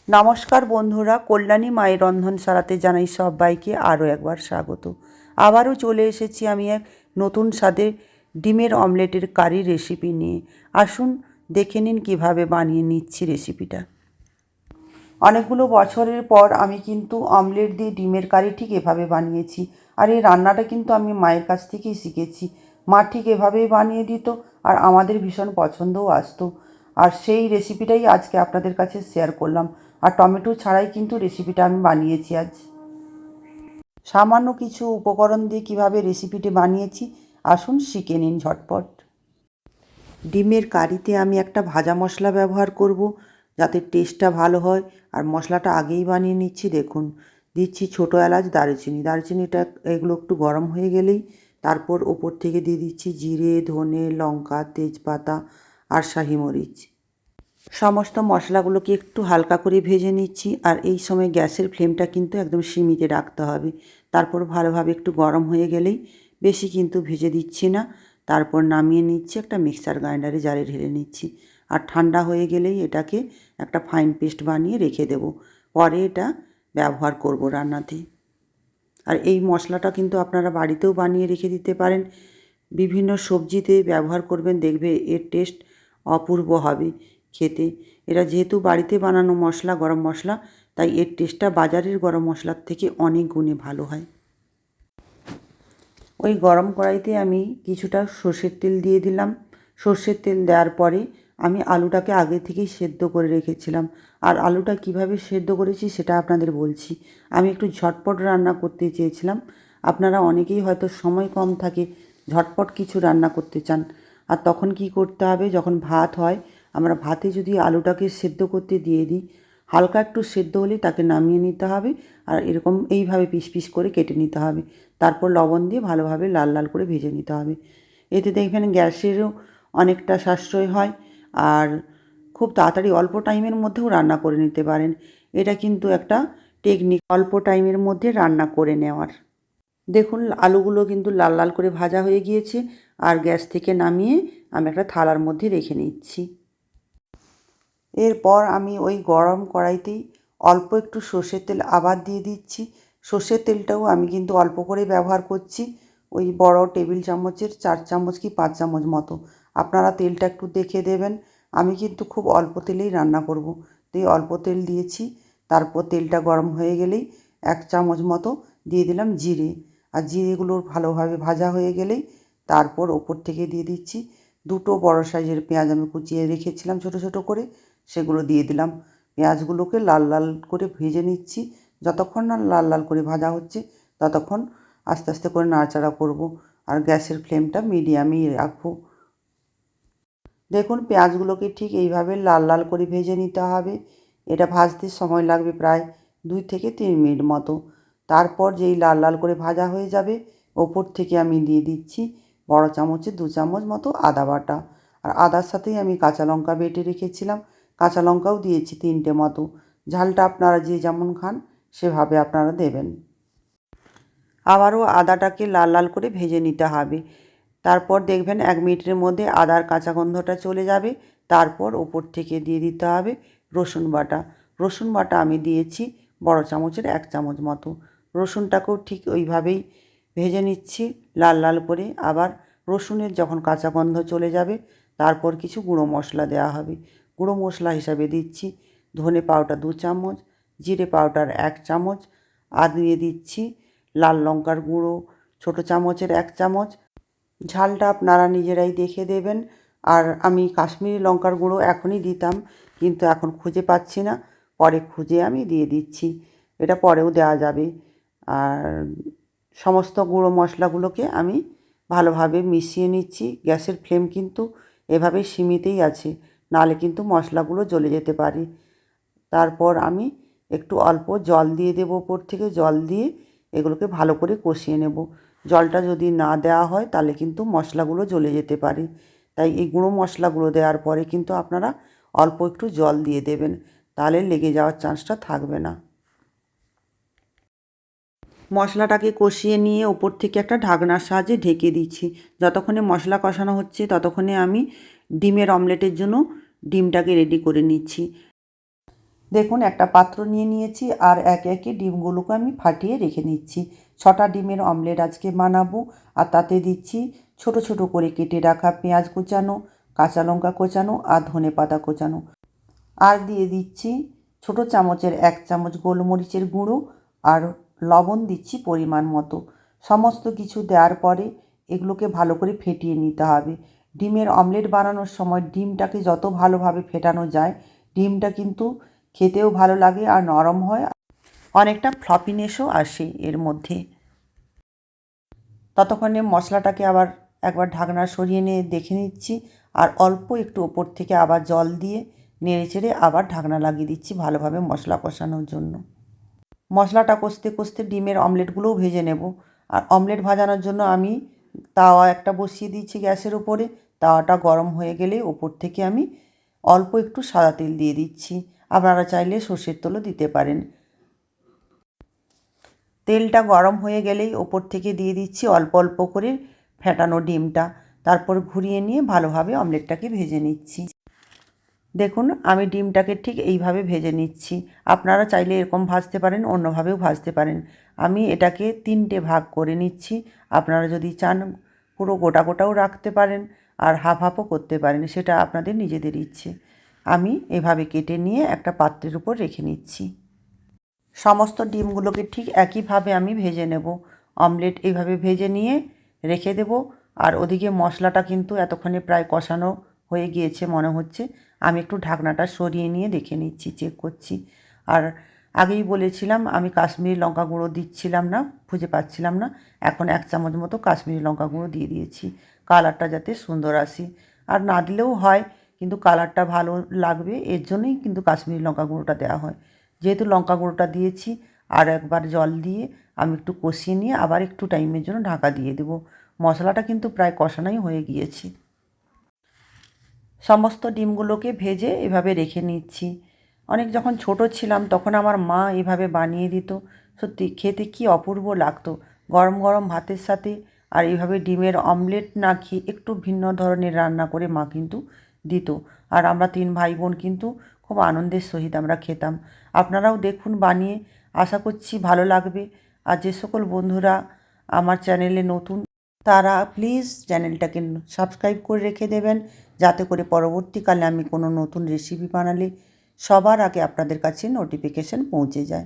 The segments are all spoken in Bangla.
নমস্কার বন্ধুরা, কল্যাণী মায়ের রন্ধনশালাতে জানাই সবাইকে আরও একবার স্বাগত। আবারও চলে এসেছি আমি এক নতুন স্বাদের ডিমের অমলেটের কারি রেসিপি নিয়ে। আসুন দেখে নিন কীভাবে বানিয়ে নিচ্ছি রেসিপিটা। অনেকগুলো বছরের পর আমি কিন্তু অমলেট দিয়ে ডিমের কারি ঠিক এভাবে বানিয়েছি। আর এই রান্নাটা কিন্তু আমি মায়ের কাছ থেকেই শিখেছি। মা ঠিক এভাবেই বানিয়ে দিত আর আমাদের ভীষণ পছন্দও আসতো। আর সেই রেসিপিটাই আজকে আপনাদের কাছে শেয়ার করলাম। আর টমেটো ছাড়াই কিন্তু রেসিপিটা আমি বানিয়েছি আজ। সামান্য কিছু উপকরণ দিয়ে কিভাবে রেসিপিটি বানিয়েছি আসুন শিখে নিন ঝটপট। ডিমের কারিতে আমি একটা ভাজা মশলা ব্যবহার করব যাতে টেস্টটা ভালো হয়। আর মশলাটা আগেই বানিয়ে নিচ্ছি। দেখুন, দিচ্ছি ছোটো এলাচ, দারচিনিটা এগুলো একটু গরম হয়ে গেলেই তারপর ওপর থেকে দিয়ে দিচ্ছি জিরে, ধনে, লঙ্কা, তেজপাতা আর শাহি মরিচ। সমস্ত মশলাগুলোকে একটু হালকা করে ভেজে নিচ্ছি। আর এই সময় গ্যাসের ফ্লেমটা কিন্তু একদম সিমিতে রাখতে হবে। তারপর ভালোভাবে একটু গরম হয়ে গেলেই, বেশি কিন্তু ভেজে দিচ্ছি না, তারপর নামিয়ে নিচ্ছি, একটা মিক্সার গ্রাইন্ডারে জারে ঢেলে নিচ্ছি। আর ঠান্ডা হয়ে গেলেই এটাকে একটা ফাইন পেস্ট বানিয়ে রেখে দেব। পরে এটা ব্যবহার করব রান্নাতে। আর এই মশলাটা কিন্তু আপনারা বাড়িতেও বানিয়ে রেখে দিতে পারেন। বিভিন্ন সবজিতে ব্যবহার করবেন, দেখবে এর টেস্ট অপূর্ব হবে খেতে। এটা যেহেতু বাড়িতে বানানো মশলা, গরম মশলা, তাই এর টেস্টটা বাজারের গরম মশলার থেকে অনেক গুণে ভালো হয়। ওই গরম কড়াইতে আমি কিছুটা সর্ষের তেল দিয়ে দিলাম। সর্ষের তেল দেওয়ার পরে আমি আলুটাকে আগে থেকেই সেদ্ধ করে রেখেছিলাম। আর আলুটা কিভাবে সেদ্ধ করেছি সেটা আপনাদের বলছি। আমি একটু ঝটপট রান্না করতে চেয়েছিলাম। আপনারা অনেকেই হয়তো সময় কম থাকে, ঝটপট কিছু রান্না করতে চান। আর তখন কি করতে হবে, যখন ভাত হয়, আমরা ভাতে যদি আলুটাকে সেদ্ধ করতে দিয়ে দিই, হালকা একটু সেদ্ধ হলেই তাকে নামিয়ে নিতে হবে। আর এরকম এইভাবে পিস পিস করে কেটে নিতে হবে। তারপর লবণ দিয়ে ভালোভাবে লাল লাল করে ভেজে নিতে হবে। এতে দেখবেন গ্যাসেরও অনেকটা সাশ্রয় হয়। আর খুব তাড়াতাড়ি অল্প টাইমের মধ্যেও রান্না করে নিতে পারেন। এটা কিন্তু একটা টেকনিক, অল্প টাইমের মধ্যে রান্না করে নেওয়ার। দেখুন, আলুগুলো কিন্তু লাল লাল করে ভাজা হয়ে গিয়েছে। আর গ্যাস থেকে নামিয়ে আমি একটা থালার মধ্যে রেখে নিচ্ছি। এরপর আমি ওই গরম কড়াইতেই অল্প একটু সর্ষের তেল আবার দিয়ে দিচ্ছি। সর্ষের তেলটাও আমি কিন্তু অল্প করে ব্যবহার করছি, ওই বড় টেবিল চামচের 4 চামচ কি 5 চামচ মতো। আপনারা তেলটা একটু দেখে দেবেন। আমি কিন্তু খুব অল্প তেলেই রান্না করব, তাই অল্প তেল দিয়েছি। তারপর তেলটা গরম হয়ে গেলেই 1 চামচ মতো দিয়ে দিলাম জিরে। আর জিরেগুলো ভালোভাবে ভাজা হয়ে গেলেই তারপর ওপর থেকে দিয়ে দিচ্ছি 2টো বড় সাইজের পেঁয়াজ আমি কুচিয়ে রেখেছিলাম ছোটো ছোটো করে, সেগুলো দিয়ে দিলাম। পেঁয়াজগুলোকে লাল লাল করে ভেজে নিচ্ছি। যতক্ষণ না লাল লাল করে ভাজা হচ্ছে ততক্ষণ আস্তে আস্তে করে নাড়াচাড়া করব। আর গ্যাসের ফ্লেমটা মিডিয়ামেই রাখবো। দেখুন, পেঁয়াজগুলোকে ঠিক এইভাবে লাল লাল করে ভেজে নিতে হবে। এটা ভাজতে সময় লাগবে প্রায় 2 থেকে 3 মিনিট মতো। তারপর যেই লাল লাল করে ভাজা হয়ে যাবে, ওপর থেকে আমি দিয়ে দিচ্ছি বড় চামচে 2 চামচ মতো আদা বাটা। আর আদার সাথেই আমি কাঁচা লঙ্কা বেটে রেখেছিলাম, কাঁচা লঙ্কাও দিয়েছি 3টে মতো। ঝালটা আপনারা যে যেমন খান সেভাবে আপনারা দেবেন। আবারও আদাটাকে লাল লাল করে ভেজে নিতে হবে। তারপর দেখবেন 1 মিনিটের মধ্যে আদার কাঁচা গন্ধটা চলে যাবে। তারপর ওপর থেকে দিয়ে দিতে হবে রসুন বাটা। রসুন বাটা আমি দিয়েছি বড় চামচের 1 চামচ মতো। রসুনটাকেও ঠিক ওইভাবেই ভেজে নিচ্ছি লাল লাল করে। আবার রসুনের যখন কাঁচা গন্ধ চলে যাবে, তারপর কিছু গুঁড়ো মশলা দেওয়া হবে। গুঁড়ো মশলা হিসাবে দিচ্ছি ধনে পাউডার 2 চামচ, জিরে পাউডার 1 চামচ, আর দিয়ে দিচ্ছি লাল লঙ্কার গুঁড়ো ছোটো চামচের 1 চামচ। ঝালটা আপনারা নিজেরাই দেখে দেবেন। আর আমি কাশ্মীরি লঙ্কার গুঁড়ো এখনই দিতাম, কিন্তু এখন খুঁজে পাচ্ছি না, পরে খুঁজে আমি দিয়ে দিচ্ছি। এটা পরেও দেওয়া যাবে। আর সমস্ত গুঁড়ো মশলাগুলোকে আমি ভালোভাবে মিশিয়ে নিচ্ছি। গ্যাসের ফ্লেম কিন্তু এভাবে সীমিতই আছে, নাহলে কিন্তু মশলাগুলো জ্বলে যেতে পারে। তারপর আমি একটু অল্প জল দিয়ে দেবো, ওপর থেকে জল দিয়ে এগুলোকে ভালো করে কষিয়ে নেব। জলটা যদি না দেওয়া হয় তাহলে কিন্তু মশলাগুলো জ্বলে যেতে পারে। তাই এই গুঁড়ো মশলাগুলো দেওয়ার পরে কিন্তু আপনারা অল্প একটু জল দিয়ে দেবেন, তাহলে লেগে যাওয়ার চান্সটা থাকবে না। মশলাটাকে কষিয়ে নিয়ে ওপর থেকে একটা ঢাকনার সাহায্যে ঢেকে দিচ্ছি। যতক্ষণে মশলা কষানো হচ্ছে ততক্ষণে আমি ডিমের অমলেটের জন্য ডিমটাকে রেডি করে নিচ্ছি। দেখুন একটা পাত্র নিয়ে নিয়েছি আর একে একে ডিমগুলোকে আমি ফাটিয়ে রেখে নিচ্ছি। 6টা ডিমের অমলেট আজকে বানাবো। আর তাতে দিচ্ছি ছোট ছোট করে কেটে রাখা পেঁয়াজ কুচানো, কাঁচা লঙ্কা কোচানো আর ধনেপাতা কোচানো। আর দিয়ে দিচ্ছি ছোট চামচের 1 চামচ গোলমরিচের গুঁড়ো আর লবণ দিচ্ছি পরিমাণ মতো। সমস্ত কিছু দেওয়ার পরে এগুলোকে ভালো করে ফেটিয়ে নিতে হবে। ডিমের অমলেট বানানোর সময় ডিমটাকে যত ভালোভাবে ফেটানো যায়, ডিমটা কিন্তু খেতেও ভালো লাগে আর নরম হয়, অনেকটা ফ্লপিনেসও আসে এর মধ্যে। ততক্ষণে মশলাটাকে আবার একবার ঢাকনা সরিয়ে নিয়ে দেখে নিচ্ছি আর অল্প একটু ওপর থেকে আবার জল দিয়ে নেড়েচেড়ে আবার ঢাকনা লাগিয়ে দিচ্ছি ভালোভাবে মশলা কষানোর জন্য। মশলাটা কষতে কষতে ডিমের অমলেটগুলোও ভেজে নেব। আর অমলেট ভাজানোর জন্য আমি তাওয়া একটা বসিয়ে দিচ্ছি গ্যাসের উপরে। তাওয়াটা গরম হয়ে গেলে ওপর থেকে আমি অল্প একটু সাদা তেল দিয়ে দিচ্ছি। আপনারা চাইলে সর্ষের তেলও দিতে পারেন। তেলটা গরম হয়ে গেলেই ওপর থেকে দিয়ে দিচ্ছি অল্প অল্প করে ফেটানো ডিমটা। তারপর ঘুরিয়ে নিয়ে ভালোভাবে অমলেটটাকে ভেজে নিচ্ছি। দেখুন আমি ডিমটাকে ঠিক এইভাবে ভেজে নিচ্ছি। আপনারা চাইলে এরকম ভাজতে পারেন, অন্যভাবেও ভাজতে পারেন। আমি এটাকে 3টে ভাগ করে নিচ্ছি। আপনারা যদি চান পুরো গোটা গোটাও রাখতে পারেন আর হাফ হাফও করতে পারেন, সেটা আপনাদের নিজেদের ইচ্ছে। আমি এভাবে কেটে নিয়ে একটা পাত্রের উপর রেখে নিচ্ছি। সমস্ত ডিমগুলোকে ঠিক একইভাবে আমি ভেজে নেব। অমলেট এইভাবে ভেজে নিয়ে রেখে দেব। আর ওদিকে মশলাটা কিন্তু এতক্ষণে প্রায় কষানো হয়ে গিয়েছে মনে হচ্ছে। আমি একটু ঢাকনাটা সরিয়ে নিয়ে দেখে নিচ্ছি, চেক করছি। আর আগেই বলেছিলাম আমি কাশ্মীরি লঙ্কা গুঁড়ো দিচ্ছিলাম না, খুঁজে পাচ্ছিলাম না। এখন 1 চামচ মতো কাশ্মীরি লঙ্কা গুঁড়ো দিয়ে দিয়েছি, কালারটা যাতে সুন্দর আসে। আর না দিলেও হয়, কিন্তু কালারটা ভালো লাগবে এর জন্যই কিন্তু কাশ্মীরি লঙ্কা গুঁড়োটা দেওয়া হয়। যেহেতু লঙ্কা গুঁড়োটা দিয়েছি, আর একবার জল দিয়ে আমি একটু কষিয়ে নিয়ে আবার একটু টাইমের জন্য ঢাকা দিয়ে দেবো। মশলাটা কিন্তু প্রায় কষানোই হয়ে গিয়েছে। সমস্ত ডিমগুলোকে ভেজে এভাবে রেখে নিচ্ছি। অনেক যখন ছোট ছিলাম তখন আমার মা এভাবে বানিয়ে দিত। সত্যি খেতে কী অপূর্ব লাগতো গরম গরম ভাতের সাথে। আর এইভাবে ডিমের অমলেট না খেয়ে একটু ভিন্ন ধরনের রান্না করে মা কিন্তু দিত। আর আমরা 3 ভাই বোন কিন্তু খুব আনন্দের সহিত আমরা খেতাম। আপনারাও দেখুন বানিয়ে, আশা করছি ভালো লাগবে। আর যে সকল বন্ধুরা আমার চ্যানেলে নতুন, তারা প্লিজ চ্যানেলটাকে সাবস্ক্রাইব করে রেখে দেবেন, যাতে করে পরবর্তীকালে আমি কোনো নতুন রেসিপি বানালে সবার আগে আপনাদের কাছে নোটিফিকেশান পৌঁছে যায়।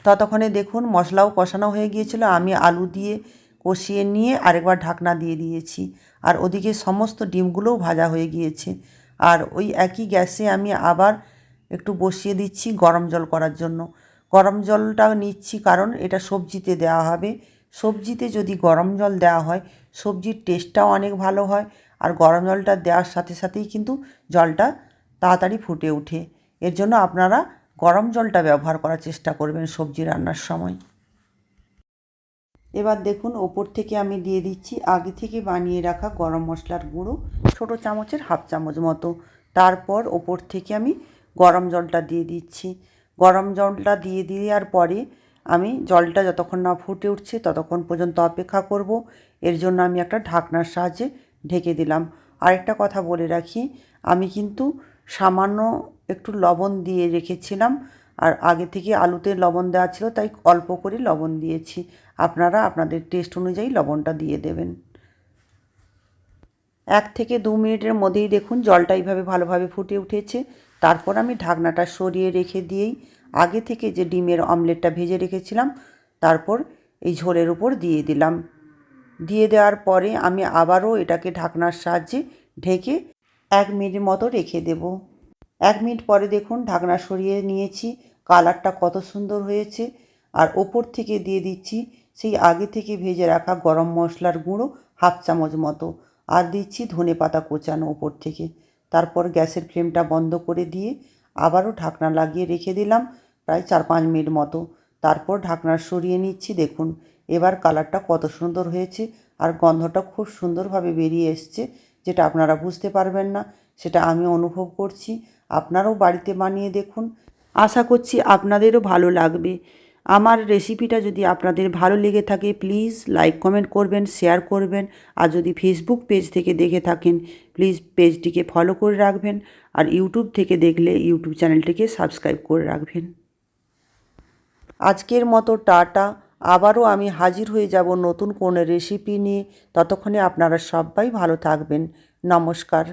ততক্ষণে দেখুন মশলাও কষানো হয়ে গিয়েছিল। আমি আলু দিয়ে কষিয়ে নিয়ে আরেকবার ঢাকনা দিয়ে দিয়েছি। আর ওদিকে সমস্ত ডিমগুলোও ভাজা হয়ে গিয়েছে। আর ওই একই গ্যাসে আমি আবার একটু বসিয়ে দিচ্ছি গরম জল করার জন্য। গরম জলটা নিচ্ছি কারণ এটা সবজিতে দেওয়া হবে। সবজিতে যদি গরম জল দেওয়া হয়, সবজির টেস্টটাও অনেক ভালো হয়। আর গরম জলটা দেওয়ার সাথে সাথেই কিন্তু জলটা তাড়াতাড়ি ফুটে ওঠে। এর জন্য আপনারা গরম জলটা ব্যবহার করার চেষ্টা করবেন সবজি রান্নার সময়। এবার দেখুন ওপর থেকে আমি দিয়ে দিচ্ছি আগে থেকে বানিয়ে রাখা গরম মশলার গুঁড়ো, ছোটো চামচের হাফ চামচ মতো। তারপর ওপর থেকে আমি গরম জলটা দিয়ে দিচ্ছি। গরম জলটা দিয়ে দেওয়ার পরে আমি জলটা যতক্ষণ না ফুটে উঠছে ততক্ষণ পর্যন্ত অপেক্ষা করব। এর জন্য আমি একটা ঢাকনার সাহায্যে ঢেকে দিলাম। আরেকটা কথা বলে রাখি, আমি কিন্তু সামান্য একটু লবণ দিয়ে রেখেছিলাম। আর আগে থেকে আলুতে লবণ দেওয়া ছিল, তাই অল্প করে লবণ দিয়েছি। আপনারা আপনাদের টেস্ট অনুযায়ী লবণটা দিয়ে দেবেন। 1 থেকে 2 মিনিটের মধ্যেই দেখুন জলটা এইভাবে ভালোভাবে ফুটে উঠেছে। তারপর আমি ঢাকনাটা সরিয়ে রেখে দিয়েই আগে থেকে যে ডিমের অমলেটটা ভেজে রেখেছিলাম তারপর এই ঝোলের উপর দিয়ে দিলাম। দিয়ে দেওয়ার পরে আমি আবারও এটাকে ঢাকনার সাহায্যে ঢেকে 1 মিনিট মতো রেখে দেব। 1 মিনিট পরে দেখুন ঢাকনা সরিয়ে নিয়েছি, কালারটা কত সুন্দর হয়েছে। আর ওপর থেকে দিয়ে দিচ্ছি সেই আগে থেকে ভেজে রাখা গরম মশলার গুঁড়ো হাফ চামচ মতো, আর দিচ্ছি ধনেপাতা কোচানো ওপর থেকে। তারপর গ্যাসের ফ্লেমটা বন্ধ করে দিয়ে আবারও ঢাকনা লাগিয়ে রেখে দিলাম প্রায় 4-5 মিনিট মতো। তারপর ঢাকনা সরিয়ে নিচ্ছি। দেখুন এবার কালারটা কত সুন্দর হয়েছে আর গন্ধটা খুব সুন্দরভাবে বেরিয়ে এসছে, যেটা আপনারা বুঝতে পারবেন না, সেটা আমি অনুভব করছি। আপনারাও বাড়িতে বানিয়ে দেখুন, আশা করছি আপনাদেরও ভালো লাগবে। আমার রেসিপিটা যদি আপনাদের ভালো লেগে থাকে প্লিজ লাইক কমেন্ট করবেন, শেয়ার করবেন। আর যদি ফেসবুক পেজ থেকে দেখে থাকেন প্লিজ পেজটিকে ফলো করে রাখবেন। আর ইউটিউব থেকে দেখলে ইউটিউব চ্যানেলটিকে সাবস্ক্রাইব করে রাখবেন। আজকের মতো টাটা। আবারও আমি হাজির হয়ে যাব নতুন কোনো রেসিপি নিয়ে। ততক্ষণে আপনারা সবাই ভালো থাকবেন। নমস্কার।